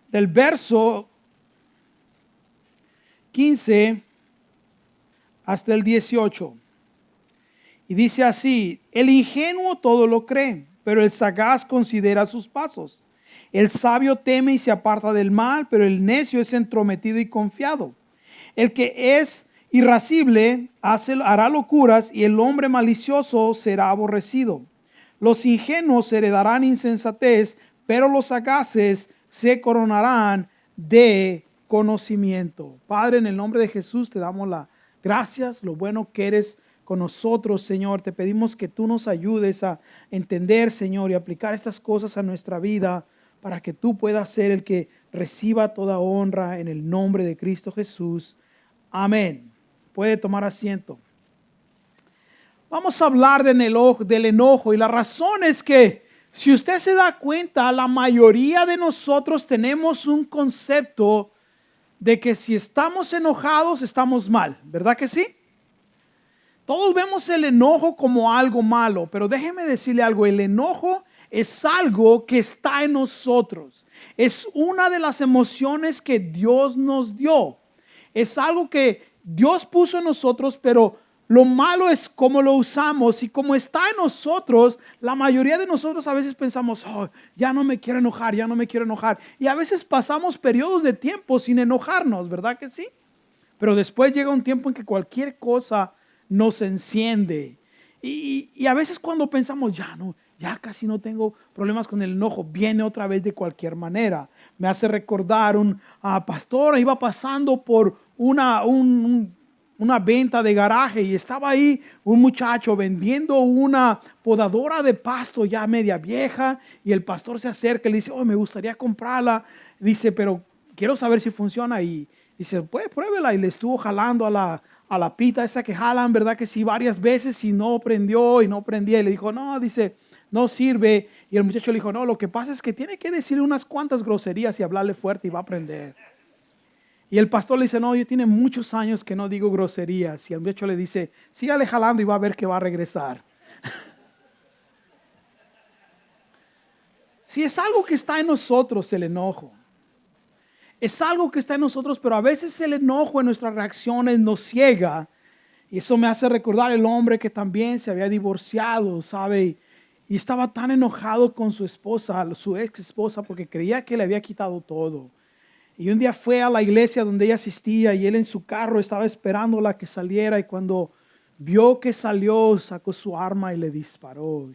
del verso 15 hasta el 18. Y dice así: el ingenuo todo lo cree, pero el sagaz considera sus pasos. El sabio teme y se aparta del mal, pero el necio es entrometido y confiado. El que es irascible hará locuras, y el hombre malicioso será aborrecido. Los ingenuos heredarán insensatez, pero los sagaces se coronarán de conocimiento. Padre, en el nombre de Jesús te damos las gracias, lo bueno que eres con nosotros, Señor. Te pedimos que tú nos ayudes a entender, Señor, y aplicar estas cosas a nuestra vida para que tú puedas ser el que reciba toda honra en el nombre de Cristo Jesús. Amén. Puede tomar asiento. Vamos a hablar del enojo, y la razón es que si usted se da cuenta, la mayoría de nosotros tenemos un concepto de que si estamos enojados estamos mal, ¿verdad que sí? Todos vemos el enojo como algo malo, pero déjeme decirle algo: el enojo es algo que está en nosotros. Es una de las emociones que Dios nos dio. Es algo que Dios puso en nosotros, pero lo malo es cómo lo usamos. Y como está en nosotros, la mayoría de nosotros a veces pensamos: oh, ya no me quiero enojar, ya no me quiero enojar. Y a veces pasamos periodos de tiempo sin enojarnos, ¿verdad que sí? Pero después llega un tiempo en que cualquier cosa nos enciende. Y a veces cuando pensamos: ya casi no tengo problemas con el enojo, viene otra vez de cualquier manera. Me hace recordar un pastor, iba pasando por una venta de garaje, y estaba ahí un muchacho vendiendo una podadora de pasto ya media vieja, y el pastor se acerca y le dice: oh, me gustaría comprarla. Dice: pero quiero saber si funciona. Y dice: pues pruébela. Y le estuvo jalando a la pita esa que jalan, ¿verdad que sí? Varias veces, y no prendió y no prendía. Y le dijo: no, dice, no sirve. Y el muchacho le dijo: no, lo que pasa es que tiene que decirle unas cuantas groserías y hablarle fuerte y va a aprender. Y el pastor le dice: no, yo tiene muchos años que no digo groserías. Y el muchacho le dice: sígale jalando y va a ver que va a regresar. Si es algo que está en nosotros, el enojo. Es algo que está en nosotros, pero a veces el enojo en nuestras reacciones nos ciega. Y eso me hace recordar el hombre que también se había divorciado, ¿sabe? Y estaba tan enojado con su esposa, su ex esposa, porque creía que le había quitado todo. Y un día fue a la iglesia donde ella asistía, y él en su carro estaba esperándola que saliera, y cuando vio que salió, sacó su arma y le disparó.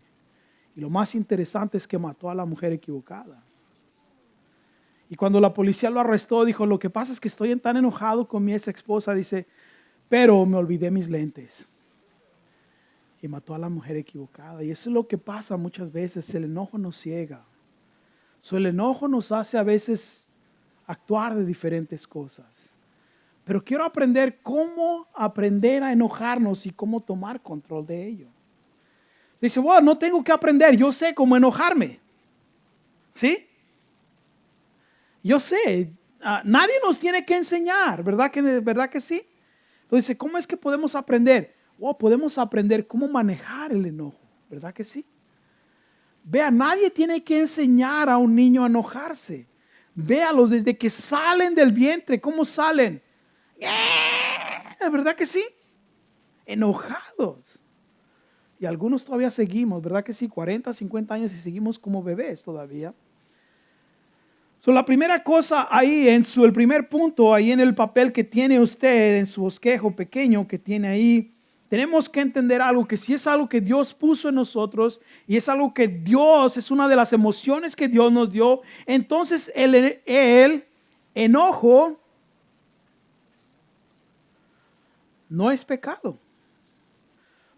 Y lo más interesante es que mató a la mujer equivocada. Y cuando la policía lo arrestó, dijo: lo que pasa es que estoy tan enojado con mi ex esposa, dice, pero me olvidé mis lentes. Y mató a la mujer equivocada. Y eso es lo que pasa muchas veces: el enojo nos ciega. El enojo nos hace a veces actuar de diferentes cosas. Pero quiero aprender cómo aprender a enojarnos y cómo tomar control de ello. Dice: bueno, no tengo que aprender, yo sé cómo enojarme. ¿Sí? Yo sé, nadie nos tiene que enseñar, ¿verdad que sí? Entonces, ¿cómo es que podemos aprender? Podemos aprender cómo manejar el enojo, ¿verdad que sí? Vea, nadie tiene que enseñar a un niño a enojarse. Véalos desde que salen del vientre, ¿cómo salen? ¿Verdad que sí? Enojados. Y algunos todavía seguimos, ¿verdad que sí? 40, 50 años y seguimos como bebés todavía. La primera cosa ahí, el primer punto, ahí en el papel que tiene usted, en su bosquejo pequeño que tiene ahí, tenemos que entender algo: que si es algo que Dios puso en nosotros, y es algo que Dios, es una de las emociones que Dios nos dio, entonces el enojo no es pecado.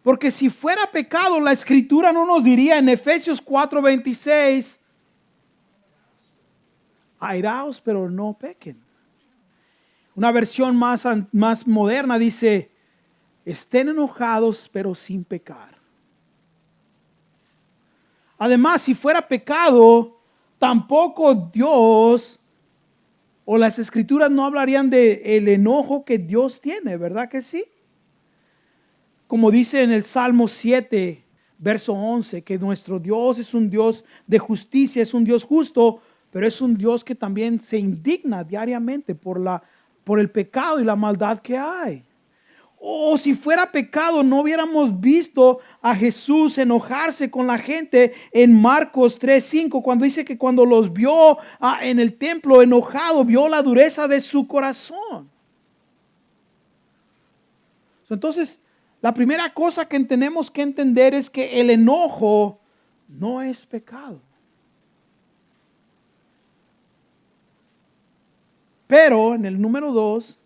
Porque si fuera pecado, la Escritura no nos diría en Efesios 4:26, airaos, pero no pequen. Una versión más moderna dice: estén enojados, pero sin pecar. Además, si fuera pecado, tampoco Dios o las Escrituras no hablarían del enojo que Dios tiene, ¿verdad que sí? Como dice en el Salmo 7, verso 11, que nuestro Dios es un Dios de justicia, es un Dios justo. pero es un Dios que también se indigna diariamente por el pecado y la maldad que hay. O si fuera pecado, no hubiéramos visto a Jesús enojarse con la gente en Marcos 3:5, cuando dice que cuando los vio en el templo enojado, vio la dureza de su corazón. Entonces, la primera cosa que tenemos que entender es que el enojo no es pecado. Pero en el número 2,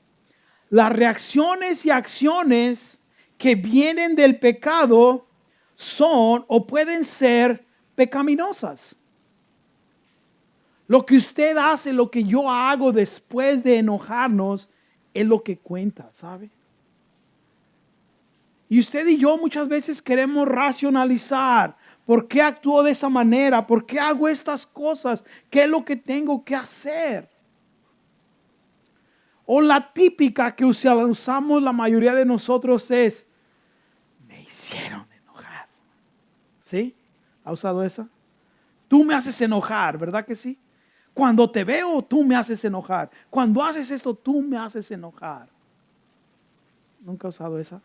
las reacciones y acciones que vienen del pecado son o pueden ser pecaminosas. Lo que usted hace, lo que yo hago después de enojarnos, es lo que cuenta, ¿sabe? Y usted y yo muchas veces queremos racionalizar. ¿Por qué actúo de esa manera? ¿Por qué hago estas cosas? ¿Qué es lo que tengo que hacer? O la típica que usamos la mayoría de nosotros es, me hicieron enojar. ¿Sí? ¿Ha usado esa? Tú me haces enojar, ¿verdad que sí? Cuando te veo, tú me haces enojar. Cuando haces esto, tú me haces enojar. ¿Nunca ha usado esa?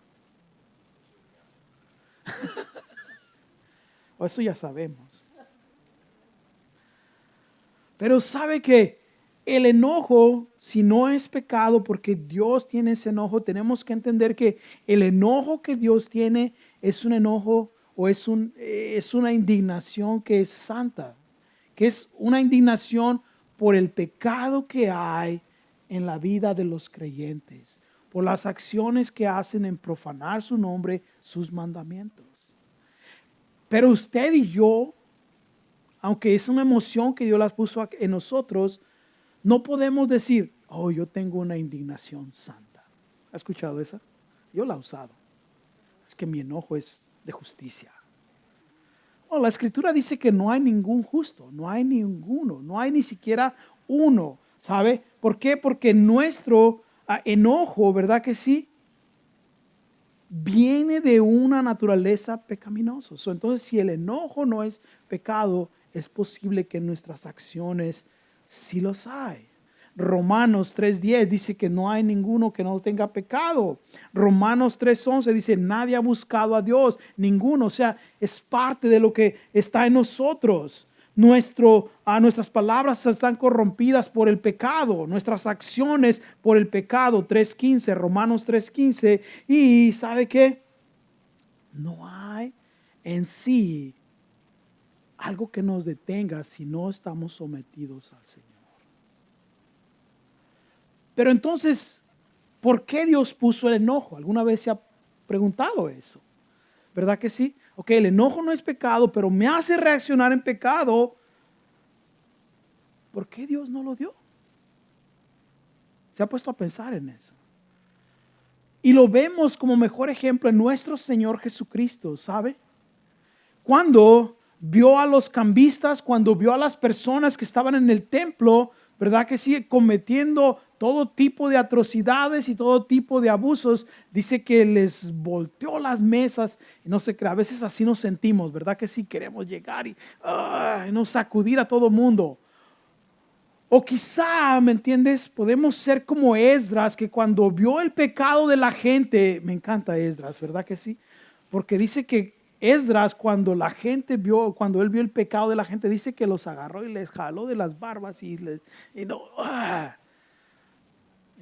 O eso ya sabemos. Pero sabe que el enojo, si no es pecado, porque Dios tiene ese enojo, tenemos que entender que el enojo que Dios tiene es un enojo o es una indignación que es santa, que es una indignación por el pecado que hay en la vida de los creyentes, por las acciones que hacen en profanar su nombre, sus mandamientos. Pero usted y yo, aunque es una emoción que Dios las puso en nosotros, no podemos decir, oh, yo tengo una indignación santa. ¿Ha escuchado esa? Yo la he usado. Es que mi enojo es de justicia. Oh, la escritura dice que no hay ningún justo, no hay ninguno, no hay ni siquiera uno. ¿Sabe? ¿Por qué? Porque nuestro enojo, ¿verdad que sí? Viene de una naturaleza pecaminosa. Entonces, si el enojo no es pecado, es posible que nuestras acciones sí los hay. Romanos 3:10 dice que no hay ninguno que no tenga pecado. Romanos 3:11 dice, nadie ha buscado a Dios, ninguno. O sea, es parte de lo que está en nosotros. Nuestras palabras están corrompidas por el pecado, nuestras acciones por el pecado. 3:15, Romanos 3:15. Y ¿sabe qué? No hay en sí algo que nos detenga si no estamos sometidos al Señor. Pero entonces, ¿por qué Dios puso el enojo? ¿Alguna vez se ha preguntado eso? ¿Verdad que sí? Ok, el enojo no es pecado, pero me hace reaccionar en pecado. ¿Por qué Dios no lo dio? Se ha puesto a pensar en eso. Y lo vemos como mejor ejemplo en nuestro Señor Jesucristo, ¿sabe? Cuando vio a los cambistas, cuando vio a las personas que estaban en el templo, ¿verdad que sí? Cometiendo todo tipo de atrocidades y todo tipo de abusos, dice que les volteó las mesas. Y no sé, a veces así nos sentimos, ¿verdad que sí? Queremos llegar y nos sacudir a todo mundo. O quizá, ¿me entiendes? Podemos ser como Esdras, que cuando vio el pecado de la gente, me encanta Esdras, ¿verdad que sí? Porque dice que Esdras, cuando él vio el pecado de la gente, dice que los agarró y les jaló de las barbas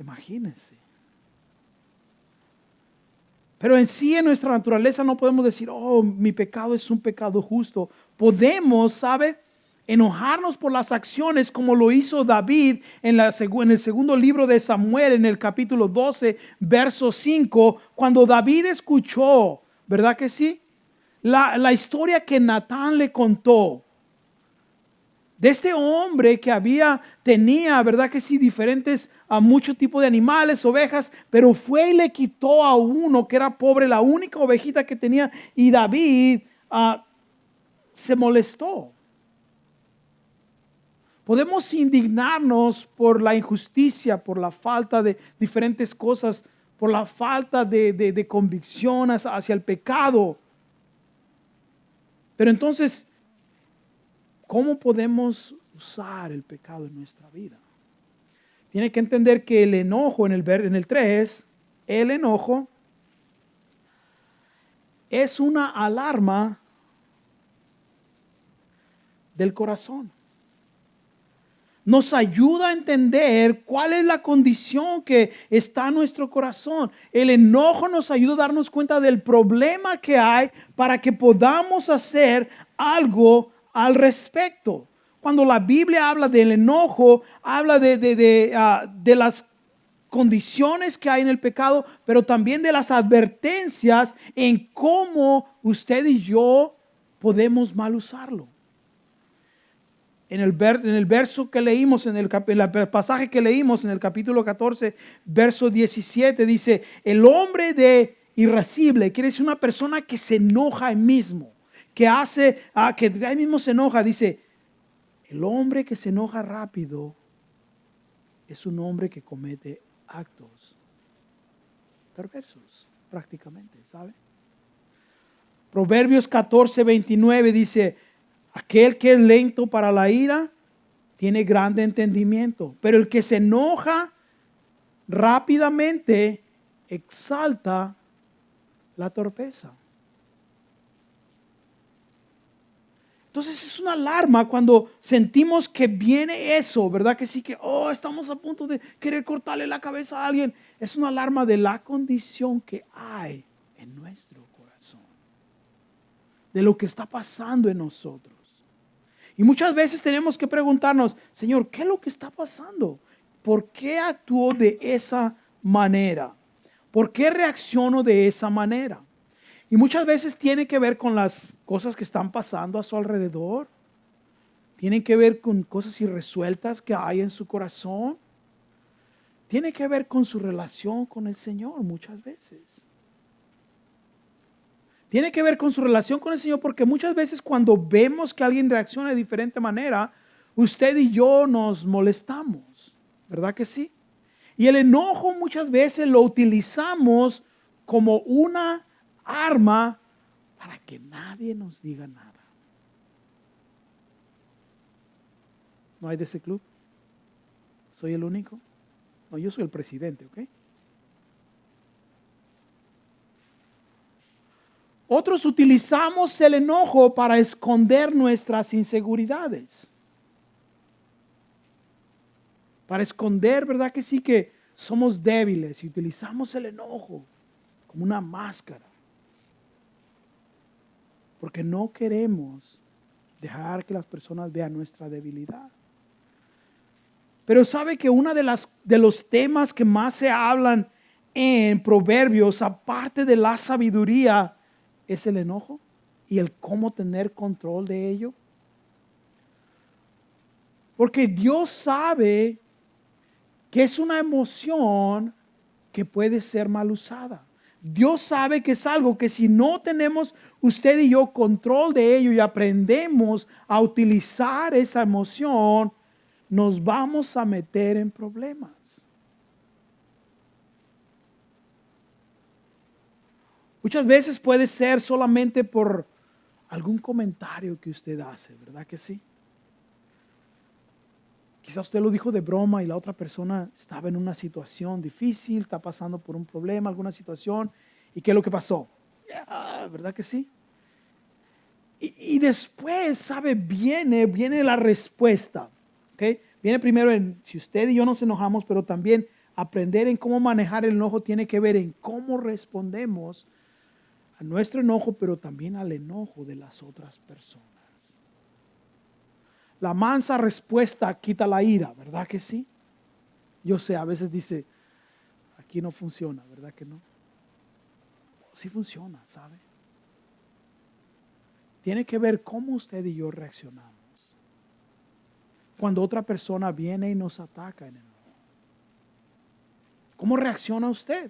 imagínense. Pero en sí, en nuestra naturaleza no podemos decir, oh, mi pecado es un pecado justo. Podemos, ¿sabe? Enojarnos por las acciones como lo hizo David en el segundo libro de Samuel, en el capítulo 12, verso 5, cuando David escuchó, ¿verdad que sí? La historia que Natán le contó de este hombre que tenía, ¿verdad que sí? Diferentes, a mucho tipo de animales, ovejas, pero fue y le quitó a uno que era pobre, la única ovejita que tenía, y David se molestó. Podemos indignarnos por la injusticia, por la falta de diferentes cosas, por la falta de convicción hacia el pecado. Pero entonces, ¿cómo podemos usar el pecado en nuestra vida. Tiene que entender que el enojo en el 3, el enojo es una alarma del corazón. Nos ayuda a entender cuál es la condición que está en nuestro corazón. El enojo nos ayuda a darnos cuenta del problema que hay para que podamos hacer algo al respecto. Cuando la Biblia habla del enojo, habla de las condiciones que hay en el pecado, pero también de las advertencias en cómo usted y yo podemos mal usarlo. En el verso que leímos, en el pasaje que leímos en el capítulo 14, verso 17, dice, el hombre de irascible, quiere decir una persona que se enoja a él mismo, que hace, que él mismo se enoja, dice, el hombre que se enoja rápido es un hombre que comete actos perversos, prácticamente, ¿sabe? Proverbios 14, 29 dice, aquel que es lento para la ira tiene grande entendimiento, pero el que se enoja rápidamente exalta la torpeza. Entonces es una alarma cuando sentimos que viene eso, ¿verdad? Que sí, que estamos a punto de querer cortarle la cabeza a alguien. Es una alarma de la condición que hay en nuestro corazón, de lo que está pasando en nosotros. Y muchas veces tenemos que preguntarnos, Señor, ¿qué es lo que está pasando? ¿Por qué actúo de esa manera? ¿Por qué reacciono de esa manera? Y muchas veces tiene que ver con las cosas que están pasando a su alrededor. Tiene que ver con cosas irresueltas que hay en su corazón. Tiene que ver con su relación con el Señor muchas veces. Tiene que ver con su relación con el Señor, porque muchas veces cuando vemos que alguien reacciona de diferente manera, usted y yo nos molestamos, ¿verdad que sí? Y el enojo muchas veces lo utilizamos como una arma para que nadie nos diga nada. ¿No hay de ese club? ¿Soy el único? No, yo soy el presidente, ¿ok? Otros utilizamos el enojo para esconder nuestras inseguridades. Para esconder, ¿verdad que sí? Que somos débiles y utilizamos el enojo como una máscara. Porque no queremos dejar que las personas vean nuestra debilidad. Pero sabe que uno de los temas que más se hablan en Proverbios, aparte de la sabiduría, es el enojo y el cómo tener control de ello. Porque Dios sabe que es una emoción que puede ser mal usada. Dios sabe que es algo que si no tenemos usted y yo control de ello y aprendemos a utilizar esa emoción, nos vamos a meter en problemas. Muchas veces puede ser solamente por algún comentario que usted hace, ¿verdad que sí? Quizá usted lo dijo de broma y la otra persona estaba en una situación difícil, está pasando por un problema, alguna situación. ¿Y qué es lo que pasó? ¿Verdad que sí? Y después, ¿sabe? Viene la respuesta. ¿Okay? Viene primero en si usted y yo nos enojamos, pero también aprender en cómo manejar el enojo tiene que ver en cómo respondemos a nuestro enojo, pero también al enojo de las otras personas. La mansa respuesta quita la ira, ¿verdad que sí? Yo sé, a veces dice, aquí no funciona, ¿verdad que no? Sí funciona, ¿sabe? Tiene que ver cómo usted y yo reaccionamos cuando otra persona viene y nos ataca en el enojo. ¿Cómo reacciona usted?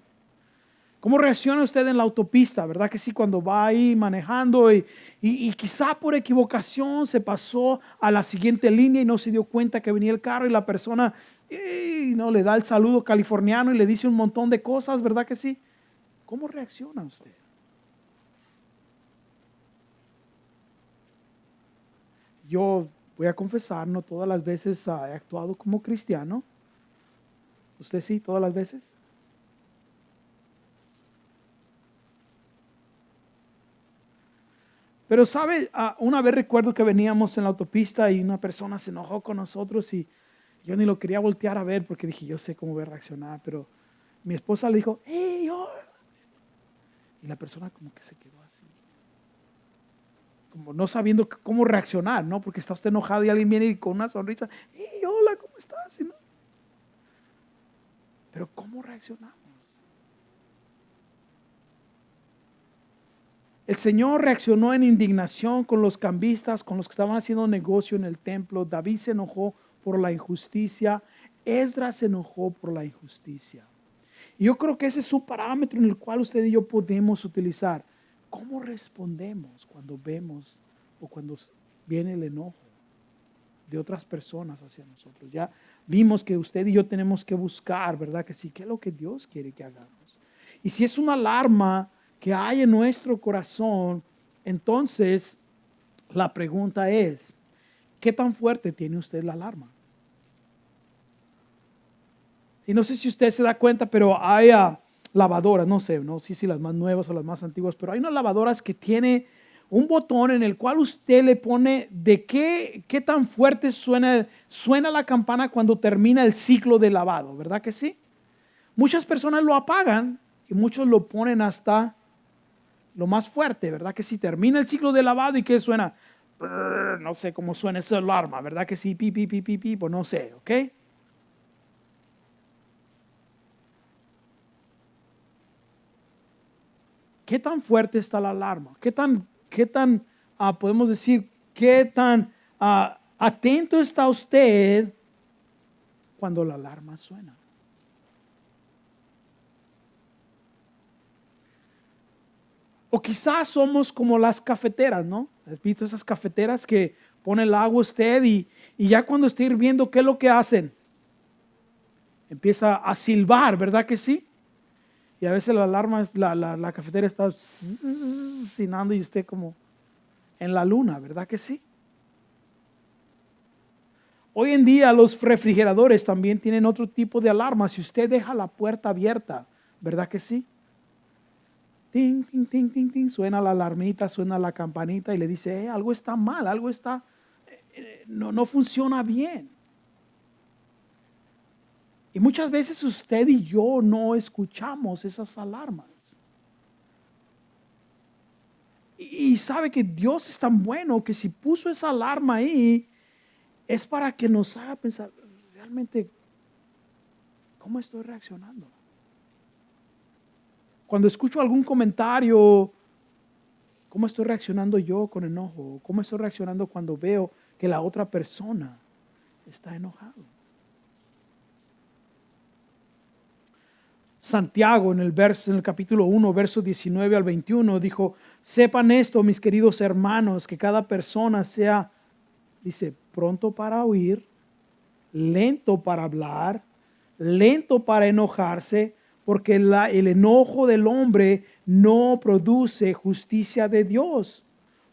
¿Cómo reacciona usted en la autopista? ¿Verdad que sí? Cuando va ahí manejando y quizá por equivocación se pasó a la siguiente línea y no se dio cuenta que venía el carro y la persona no le da el saludo californiano y le dice un montón de cosas, ¿verdad que sí? ¿Cómo reacciona usted? Yo voy a confesar, no todas las veces he actuado como cristiano. ¿Usted sí, todas las veces? Pero sabe, una vez recuerdo que veníamos en la autopista y una persona se enojó con nosotros y yo ni lo quería voltear a ver porque dije, yo sé cómo voy a reaccionar, pero mi esposa le dijo, hey, yo. Y la persona como que se quedó así, como no sabiendo cómo reaccionar, ¿no? Porque está usted enojado y alguien viene y con una sonrisa, hey, hola, ¿cómo estás? ¿No? Pero ¿cómo reaccionamos? El Señor reaccionó en indignación con los cambistas, con los que estaban haciendo negocio en el templo. David se enojó por la injusticia. Esdras se enojó por la injusticia. Y yo creo que ese es un parámetro en el cual usted y yo podemos utilizar. ¿Cómo respondemos cuando vemos o cuando viene el enojo de otras personas hacia nosotros? Ya vimos que usted y yo tenemos que buscar, ¿verdad? Que sí, ¿qué es lo que Dios quiere que hagamos? Y si es una alarma que hay en nuestro corazón, entonces la pregunta es, ¿qué tan fuerte tiene usted la alarma? Y no sé si usted se da cuenta, pero hay lavadoras, no sé si las más nuevas o las más antiguas, pero hay unas lavadoras que tiene un botón en el cual usted le pone de qué tan fuerte suena la campana cuando termina el ciclo de lavado, ¿verdad que sí? Muchas personas lo apagan y muchos lo ponen hasta lo más fuerte, ¿verdad? Que si termina el ciclo de lavado y que suena, no sé cómo suena esa alarma, ¿verdad? Que sí, pi, pi, pi, pi, pi, pues no sé, ¿ok? ¿Qué tan fuerte está la alarma? ¿Qué tan podemos decir, qué tan atento está usted cuando la alarma suena? O quizás somos como las cafeteras, ¿no? ¿Has visto esas cafeteras que pone el agua usted y ya cuando está hirviendo, ¿qué es lo que hacen? Empieza a silbar, ¿verdad que sí? Y a veces la alarma, la cafetera está sonando y usted como en la luna, ¿verdad que sí? Hoy en día los refrigeradores también tienen otro tipo de alarma. Si usted deja la puerta abierta, ¿verdad que sí? Ting, ting, ting, ting, ting, suena la alarmita, suena la campanita y le dice, algo está mal, algo está, no funciona bien. Y muchas veces usted y yo no escuchamos esas alarmas. Y sabe que Dios es tan bueno que si puso esa alarma ahí, es para que nos haga pensar, realmente, ¿cómo estoy reaccionando? Cuando escucho algún comentario, ¿cómo estoy reaccionando yo con enojo? ¿Cómo estoy reaccionando cuando veo que la otra persona está enojado? Santiago en el capítulo 1, verso 19 al 21 dijo, sepan esto, mis queridos hermanos, que cada persona sea, dice, pronto para oír, lento para hablar, lento para enojarse, porque el enojo del hombre no produce justicia de Dios.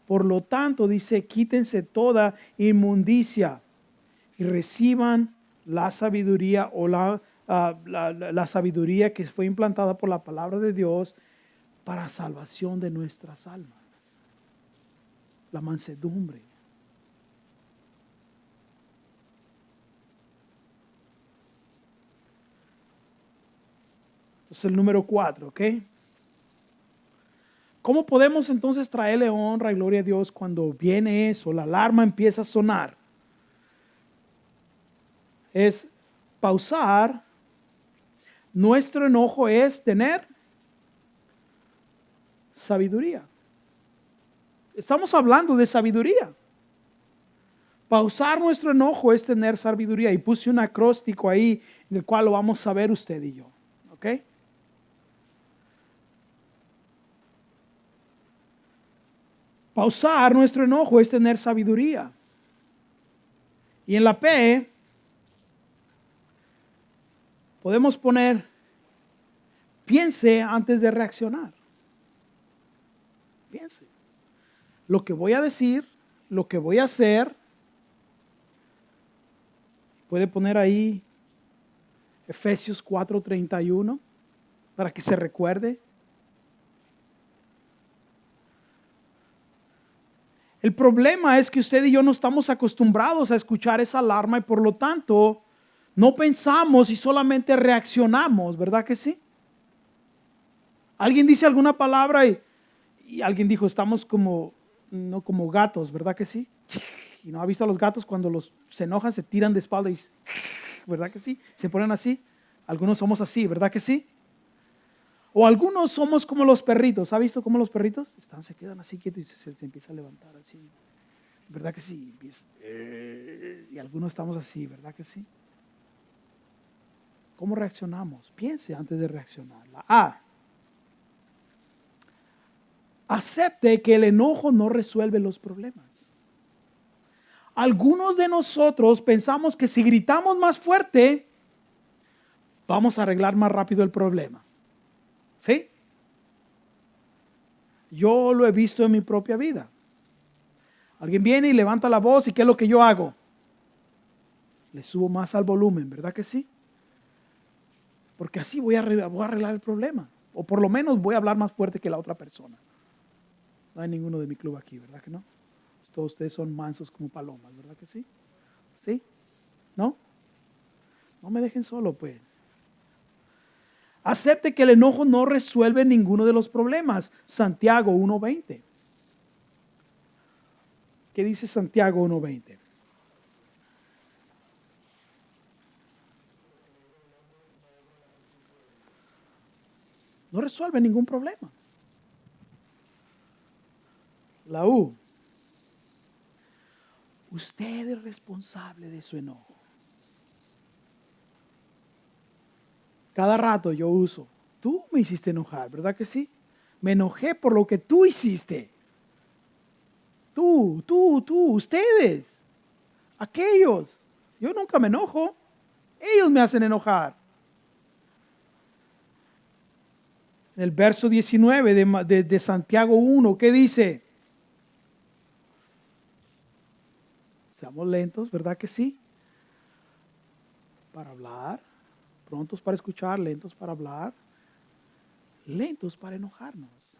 Por lo tanto, dice, quítense toda inmundicia y reciban la sabiduría o la sabiduría que fue implantada por la palabra de Dios para salvación de nuestras almas. La mansedumbre. Entonces el número 4, ¿ok? ¿Cómo podemos entonces traerle honra y gloria a Dios cuando viene eso, la alarma empieza a sonar? Es pausar. Nuestro enojo es tener sabiduría. Estamos hablando de sabiduría. Pausar nuestro enojo es tener sabiduría. Y puse un acróstico ahí en el cual lo vamos a ver usted y yo. ¿Ok? Pausar nuestro enojo es tener sabiduría. Y en la P podemos poner, piense antes de reaccionar. Piense. Lo que voy a decir, lo que voy a hacer, ¿Puede poner ahí Efesios 4:31 para que se recuerde? El problema es que usted y yo no estamos acostumbrados a escuchar esa alarma y por lo tanto no pensamos y solamente reaccionamos, ¿verdad que sí? Alguien dice alguna palabra y alguien dijo, estamos no como gatos, ¿verdad que sí? Y no ha visto a los gatos cuando se enojan, se tiran de espalda y, ¿verdad que sí? Se ponen así. Algunos somos así, ¿verdad que sí? O algunos somos como los perritos. ¿Ha visto cómo los perritos? Se quedan así quietos y se empieza a levantar así. ¿Verdad que sí? Y algunos estamos así, ¿verdad que sí? ¿Cómo reaccionamos? Piense antes de reaccionar. La A. Acepte que el enojo no resuelve los problemas. Algunos de nosotros pensamos que si gritamos más fuerte, vamos a arreglar más rápido el problema. ¿Sí? Yo lo he visto en mi propia vida. Alguien viene y levanta la voz y ¿qué es lo que yo hago? Le subo más al volumen, ¿verdad que sí? Porque así voy a arreglar el problema. O por lo menos voy a hablar más fuerte que la otra persona. No hay ninguno de mi club aquí, ¿verdad que no? Todos ustedes son mansos como palomas, ¿verdad que sí? ¿Sí? ¿No? No me dejen solo, pues. Acepte que el enojo no resuelve ninguno de los problemas. Santiago 1:20. ¿Qué dice Santiago 1:20? No resuelve ningún problema. La U. Usted es responsable de su enojo. Cada rato yo uso, tú me hiciste enojar, ¿verdad que sí? Me enojé por lo que tú hiciste. Tú, ustedes, aquellos. Yo nunca me enojo. Ellos me hacen enojar. En el verso 19 de Santiago 1, ¿qué dice? Seamos lentos, ¿verdad que sí? Para hablar, prontos para escuchar, lentos para hablar, lentos para enojarnos.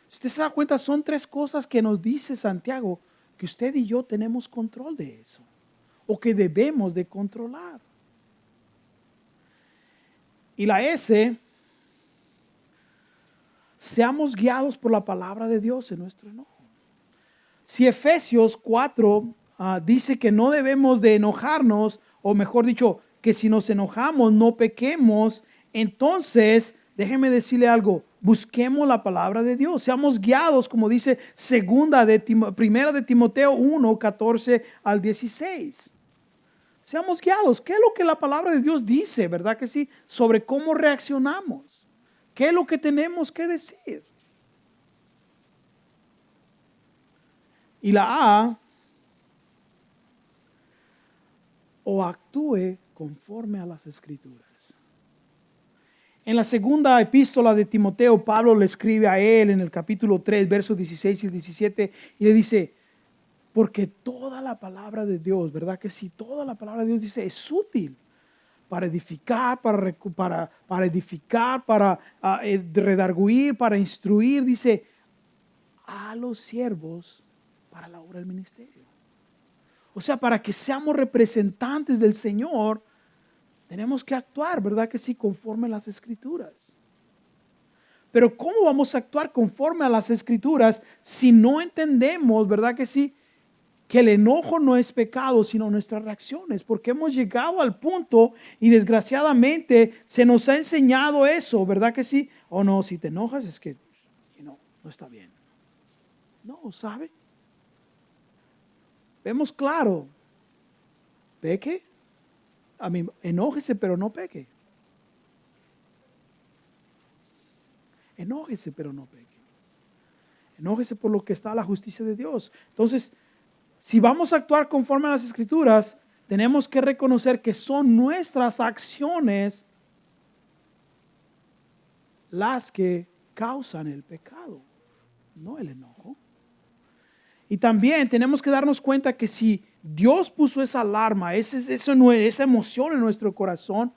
Si usted se da cuenta, son tres cosas que nos dice Santiago que usted y yo tenemos control de eso, o que debemos de controlar. Y la S, seamos guiados por la palabra de Dios en nuestro enojo. Si Efesios 4 dice que no debemos de enojarnos, o mejor dicho, que si nos enojamos no pequemos, entonces déjeme decirle algo, busquemos la palabra de Dios, seamos guiados, como dice primera de Timoteo 1, 14 al 16. Seamos guiados. ¿Qué es lo que la palabra de Dios dice, verdad que sí? Sobre cómo reaccionamos. ¿Qué es lo que tenemos que decir? Y la A, o actúe conforme a las Escrituras. En la segunda epístola de Timoteo, Pablo le escribe a él en el capítulo 3, versos 16 y 17, y le dice, porque toda la palabra de Dios, ¿verdad que sí? Toda la palabra de Dios dice, es útil para edificar, para edificar, para redarguir, para instruir, dice, a los siervos para la obra del ministerio. O sea, para que seamos representantes del Señor, tenemos que actuar, ¿verdad que sí? Conforme a las Escrituras. Pero ¿cómo vamos a actuar conforme a las Escrituras si no entendemos, ¿verdad que sí? Que el enojo no es pecado, sino nuestras reacciones, porque hemos llegado al punto y desgraciadamente se nos ha enseñado eso, ¿verdad que sí? O no, si te enojas es que no está bien. No, ¿sabe? Vemos claro, peque, enójese pero no peque. Enójese pero no peque. Enójese por lo que está la justicia de Dios. Entonces, si vamos a actuar conforme a las Escrituras, tenemos que reconocer que son nuestras acciones las que causan el pecado, no el enojo. Y también tenemos que darnos cuenta que si Dios puso esa alarma, esa emoción en nuestro corazón,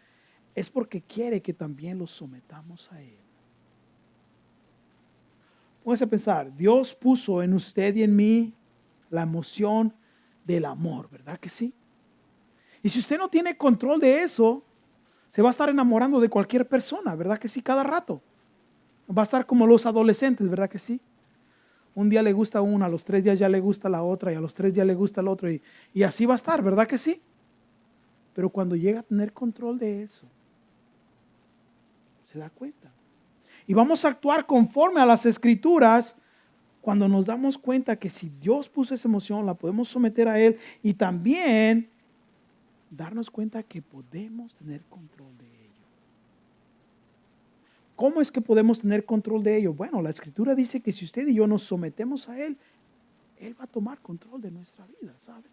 es porque quiere que también lo sometamos a Él. Póngase a pensar, Dios puso en usted y en mí la emoción del amor, ¿verdad que sí? Y si usted no tiene control de eso, se va a estar enamorando de cualquier persona, ¿verdad que sí? Cada rato. Va a estar como los adolescentes, ¿verdad que sí? Un día le gusta una, a los 3 días ya le gusta la otra y a los 3 días le gusta el otro y así va a estar, ¿verdad que sí? Pero cuando llega a tener control de eso, se da cuenta. Y vamos a actuar conforme a las escrituras cuando nos damos cuenta que si Dios puso esa emoción, la podemos someter a Él y también darnos cuenta que podemos tener control de ello. ¿Cómo es que podemos tener control de ello? Bueno, la escritura dice que si usted y yo nos sometemos a Él, Él va a tomar control de nuestra vida, ¿sabe?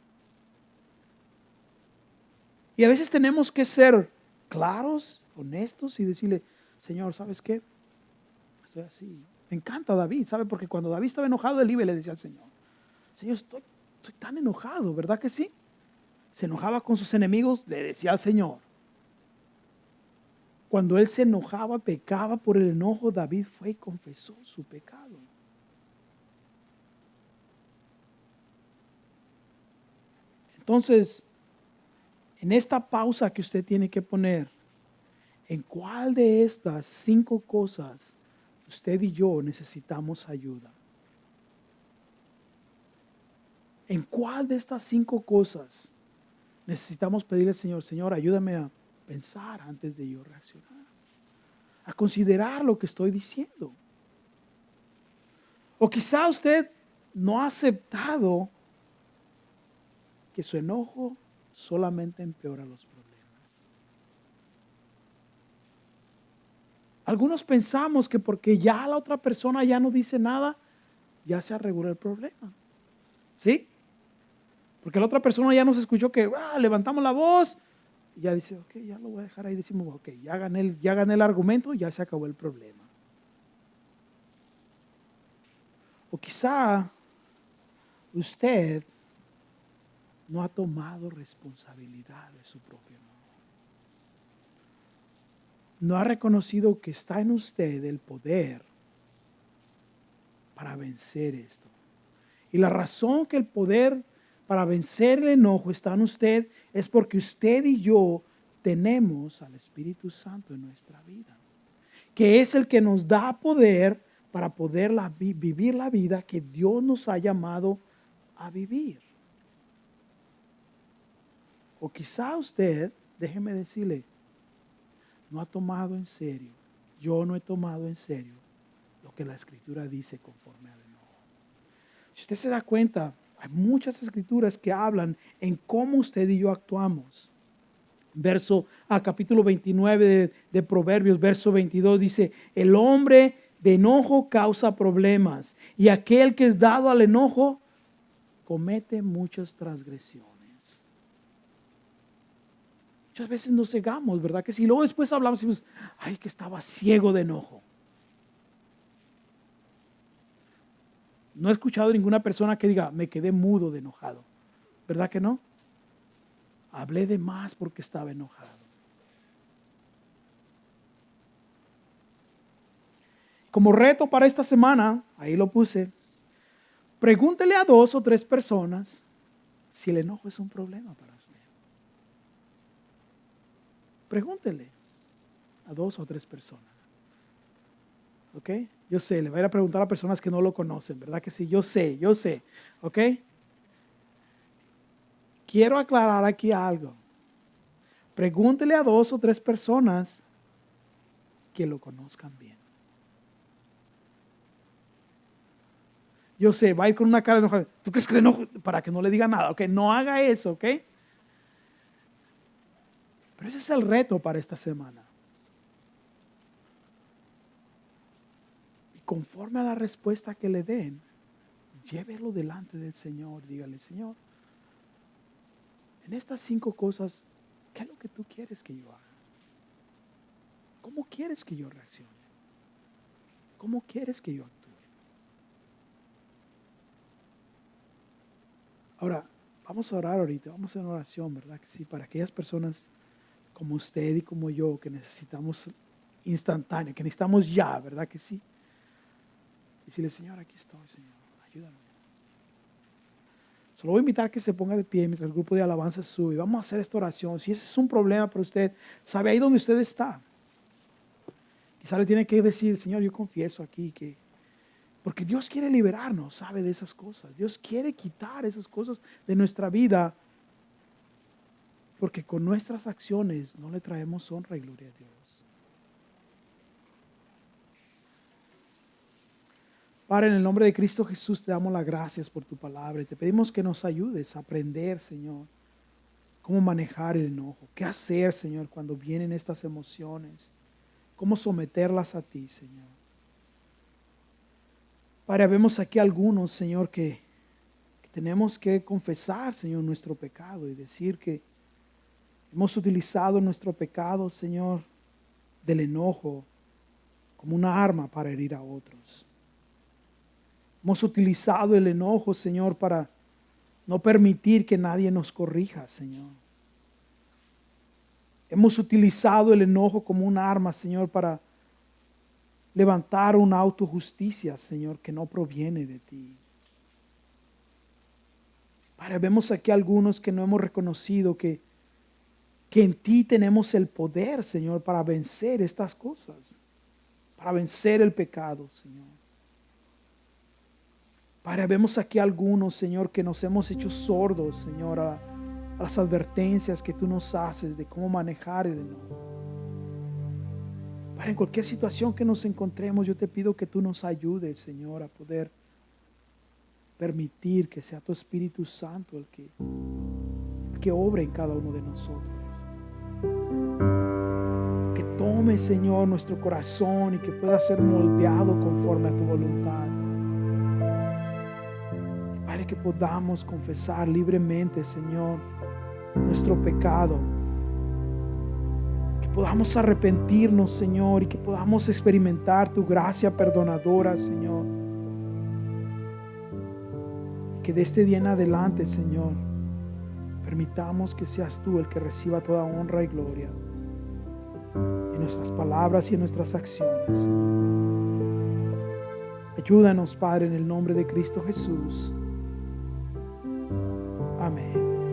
Y a veces tenemos que ser claros, honestos y decirle, Señor, ¿sabes qué? Estoy así. Me encanta David, ¿sabe? Porque cuando David estaba enojado, él iba y le decía al Señor, Señor, estoy tan enojado, ¿verdad que sí? Se enojaba con sus enemigos, le decía al Señor. Cuando él se enojaba, pecaba por el enojo, David fue y confesó su pecado. Entonces, en esta pausa que usted tiene que poner, ¿en cuál de estas 5 cosas usted y yo necesitamos ayuda? ¿En cuál de estas 5 cosas necesitamos pedirle al Señor, Señor, ayúdame a pensar antes de yo reaccionar, a considerar lo que estoy diciendo? O quizá usted no ha aceptado que su enojo solamente empeora los problemas. Algunos pensamos que porque ya la otra persona ya no dice nada, ya se arregló el problema. ¿Sí? Porque la otra persona ya nos escuchó que levantamos la voz y ya dice, ok, ya lo voy a dejar ahí. Decimos, ok, ya gané el argumento, ya se acabó el problema. O quizá usted no ha tomado responsabilidad de su propio enojo. No ha reconocido que está en usted el poder para vencer esto. Y la razón que el poder para vencer el enojo está en usted es porque usted y yo tenemos al Espíritu Santo en nuestra vida, que es el que nos da poder para poder vivir la vida que Dios nos ha llamado a vivir. O quizá usted, déjeme decirle, no ha tomado en serio, yo no he tomado en serio lo que la Escritura dice conforme al enojo. Si usted se da cuenta, hay muchas escrituras que hablan en cómo usted y yo actuamos. Capítulo 29 de Proverbios, verso 22 dice, el hombre de enojo causa problemas y aquel que es dado al enojo comete muchas transgresiones. Muchas veces nos cegamos, ¿verdad? Que si luego después hablamos y decimos, ay, que estaba ciego de enojo. No he escuchado ninguna persona que diga, me quedé mudo de enojado. ¿Verdad que no? Hablé de más porque estaba enojado. Como reto para esta semana, ahí lo puse, pregúntele a 2 o 3 personas si el enojo es un problema para usted. Pregúntele a 2 o 3 personas. ¿Ok? Yo sé, le voy a ir a preguntar a personas que no lo conocen, ¿verdad que sí? Yo sé. ¿Ok? Quiero aclarar aquí algo. Pregúntele a 2 o 3 personas que lo conozcan bien. Yo sé, va a ir con una cara enojada. ¿Tú crees que le enojo? Para que no le diga nada, ¿ok? No haga eso, ¿ok? Pero ese es el reto para esta semana. Y conforme a la respuesta que le den, llévelo delante del Señor. Dígale, Señor, en estas 5 cosas, ¿qué es lo que tú quieres que yo haga? ¿Cómo quieres que yo reaccione? ¿Cómo quieres que yo actúe? Ahora, Vamos a orar ahorita, vamos a hacer una oración, ¿verdad? Que sí, para aquellas personas como usted y como yo que necesitamos instantáneo, que necesitamos ya, ¿verdad? Que sí. Y decirle, Señor, aquí estoy, Señor, ayúdame. Solo voy a invitar a que se ponga de pie mientras el grupo de alabanza sube. Vamos a hacer esta oración. Si ese es un problema para usted, sabe ahí donde usted está. Quizá le tiene que decir, Señor, yo confieso aquí que... Porque Dios quiere liberarnos, sabe, de esas cosas. Dios quiere quitar esas cosas de nuestra vida. Porque con nuestras acciones no le traemos honra y gloria a Dios. Padre, en el nombre de Cristo Jesús te damos las gracias por tu palabra y te pedimos que nos ayudes a aprender, Señor, cómo manejar el enojo, qué hacer, Señor, cuando vienen estas emociones, cómo someterlas a ti, Señor. Padre, vemos aquí algunos, Señor, que tenemos que confesar, Señor, nuestro pecado y decir que hemos utilizado nuestro pecado, Señor, del enojo como una arma para herir a otros. Hemos utilizado el enojo, Señor, para no permitir que nadie nos corrija, Señor. Hemos utilizado el enojo como un arma, Señor, para levantar una autojusticia, Señor, que no proviene de ti. Padre, vemos aquí algunos que no hemos reconocido que en ti tenemos el poder, Señor, para vencer estas cosas, para vencer el pecado, Señor. Padre, vemos aquí algunos, Señor, que nos hemos hecho sordos, Señor, a las advertencias que tú nos haces de cómo manejar el enojo. Padre, en cualquier situación que nos encontremos, yo te pido que tú nos ayudes, Señor, a poder permitir que sea tu Espíritu Santo el que obre en cada uno de nosotros. Que tome, Señor, nuestro corazón y que pueda ser moldeado conforme a tu voluntad. Padre, que podamos confesar libremente, Señor, nuestro pecado. Que podamos arrepentirnos, Señor, y que podamos experimentar tu gracia perdonadora, Señor. Que de este día en adelante, Señor, permitamos que seas tú el que reciba toda honra y gloria en nuestras palabras y en nuestras acciones, Señor. Ayúdanos, Padre, en el nombre de Cristo Jesús.